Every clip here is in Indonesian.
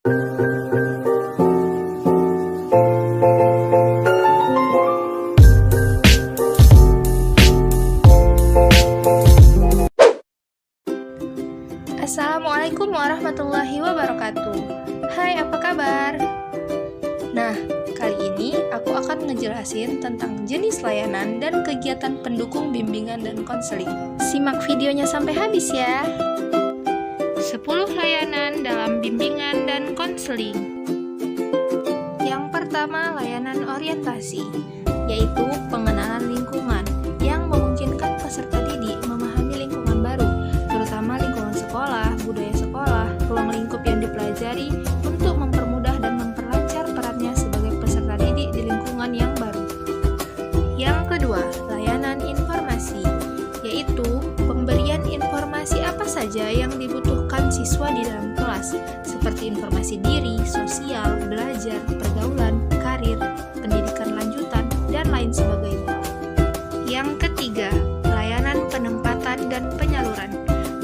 Assalamualaikum warahmatullahi wabarakatuh. Hai, apa kabar? Nah, kali ini aku akan ngejelasin tentang jenis layanan dan kegiatan pendukung bimbingan dan konseling. Simak videonya sampai habis ya. 10 layanan dalam bimbingan dan konseling. Yang pertama, layanan orientasi, yaitu pengenalan lingkungan yang memungkinkan peserta didik memahami lingkungan baru, terutama lingkungan sekolah, budaya sekolah, ruang lingkup yang dipelajari untuk mempermudah dan memperlancar perannya sebagai peserta didik di lingkungan yang baru. Yang kedua, layanan informasi, yaitu pemberian informasi apa saja yang dibutuhkan siswa di dalam kelas, seperti informasi diri, sosial, belajar, pergaulan, karir, pendidikan lanjutan, dan lain sebagainya. Yang ketiga, layanan penempatan dan penyaluran,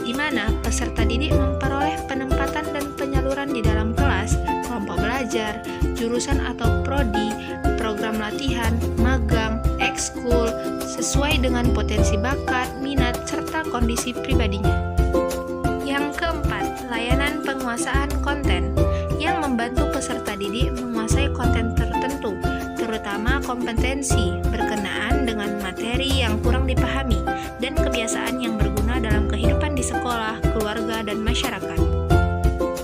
di mana peserta didik memperoleh penempatan dan penyaluran di dalam kelas, kelompok belajar, jurusan atau prodi, program latihan, magang, ekskul, sesuai dengan potensi bakat, minat, serta kondisi pribadinya. Yang keempat, layanan penguasaan konten, yang membantu peserta didik menguasai konten tertentu, terutama kompetensi berkenaan dengan materi yang kurang dipahami dan kebiasaan yang berguna dalam kehidupan di sekolah, keluarga, dan masyarakat.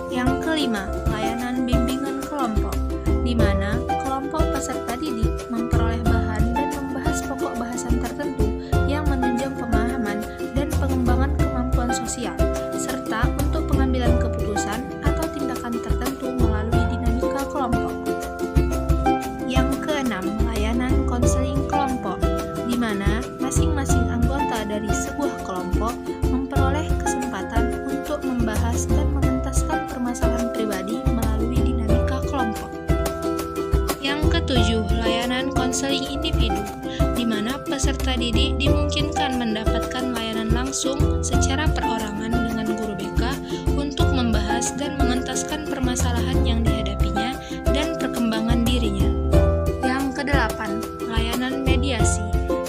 Yang kelima, layanan bimbingan kelompok, di mana kelompok peserta didik memperoleh bahan dan membahas pokok bahasan tertentu yang menunjang pemahaman dan pengembangan kemampuan sosial, serta untuk pengambilan keputusan atau tindakan tertentu melalui dinamika kelompok. Yang keenam, layanan konseling kelompok, di mana masing-masing anggota dari sebuah kelompok memperoleh kesempatan untuk membahas dan mengentaskan permasalahan pribadi melalui dinamika kelompok. Yang ketujuh, layanan konseling individu, di mana peserta didik dimungkinkan mendapatkan layanan langsung secara perorangan dengan guru BK untuk membahas dan mengentaskan permasalahan yang dihadapinya dan perkembangan dirinya. Yang kedelapan, layanan mediasi,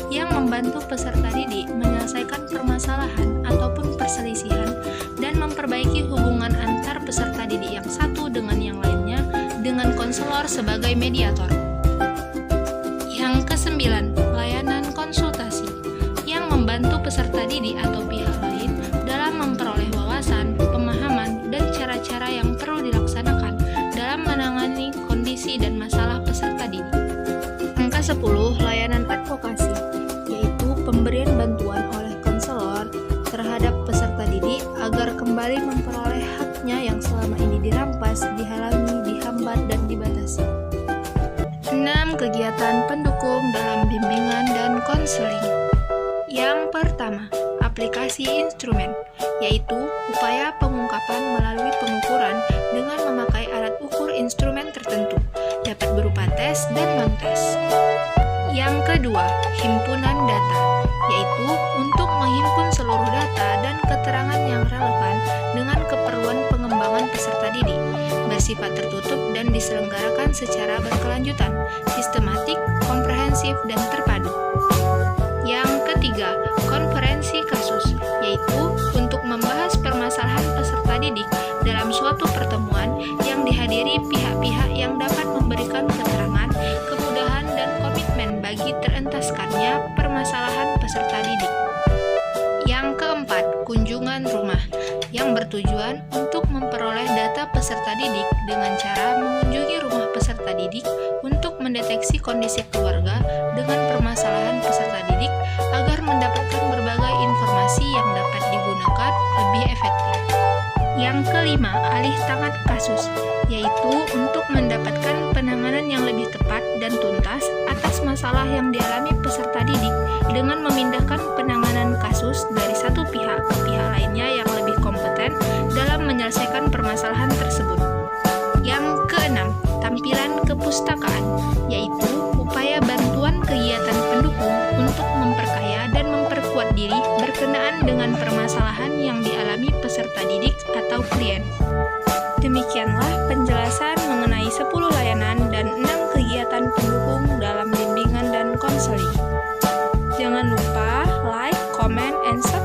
yang membantu peserta didik menyelesaikan permasalahan ataupun perselisihan dan memperbaiki hubungan antar peserta didik yang satu dengan yang lainnya dengan konselor sebagai mediator. Yang kesembilan, layanan konsultasi, yang membantu peserta didik atau pihak lain dalam memperoleh wawasan, pemahaman, dan cara-cara yang perlu dilaksanakan dalam menangani kondisi dan masalah peserta didik. Yang ke-10, layanan advokasi, yaitu pemberian bantuan oleh konselor terhadap peserta didik agar kembali memperoleh haknya yang selama ini dirampas, dihalangi, dihambat, dan dibatasi. 6. Kegiatan pendukung dalam bimbingan dan konseling. Yang pertama, aplikasi instrumen, yaitu upaya pengungkapan melalui pengukuran dengan memakai alat ukur instrumen tertentu, dapat berupa tes dan non-tes. Yang kedua, himpunan data, yaitu untuk menghimpun seluruh data dan keterangan yang relevan dengan keperluan pengembangan peserta didik, bersifat tertutup dan diselenggarakan secara berkelanjutan, sistematik, komprehensif, dan terpadu. Yang ketiga, konferensi kasus, yaitu untuk membahas permasalahan peserta didik dalam suatu pertemuan yang dihadiri pihak-pihak yang dapat memberikan keterangan, kemudahan, dan komitmen bagi terentaskannya permasalahan peserta didik. Yang keempat, kunjungan rumah, yang bertujuan untuk memperoleh data peserta didik dengan cara mengunjungi rumah peserta didik untuk mendeteksi kondisi keluarga dengan permasalahan peserta didik agar mendapatkan berbagai informasi yang dapat digunakan lebih efektif. Yang kelima, alih tangan kasus, yaitu untuk mendapatkan penanganan yang lebih tepat dan tuntas atas masalah yang dialami peserta didik dengan memindahkan penanganan kasus dari satu pihak ke pihak lainnya yang lebih kompeten dalam menyelesaikan permasalahan tersebut. Yang keenam, tampilan kepustakaan, yaitu upaya bantuan kegiatan pendukung untuk memperkaya dan memperkuat diri berkenaan dengan permasalahan yang dialami peserta didik atau klien. Demikianlah penjelasan comment, and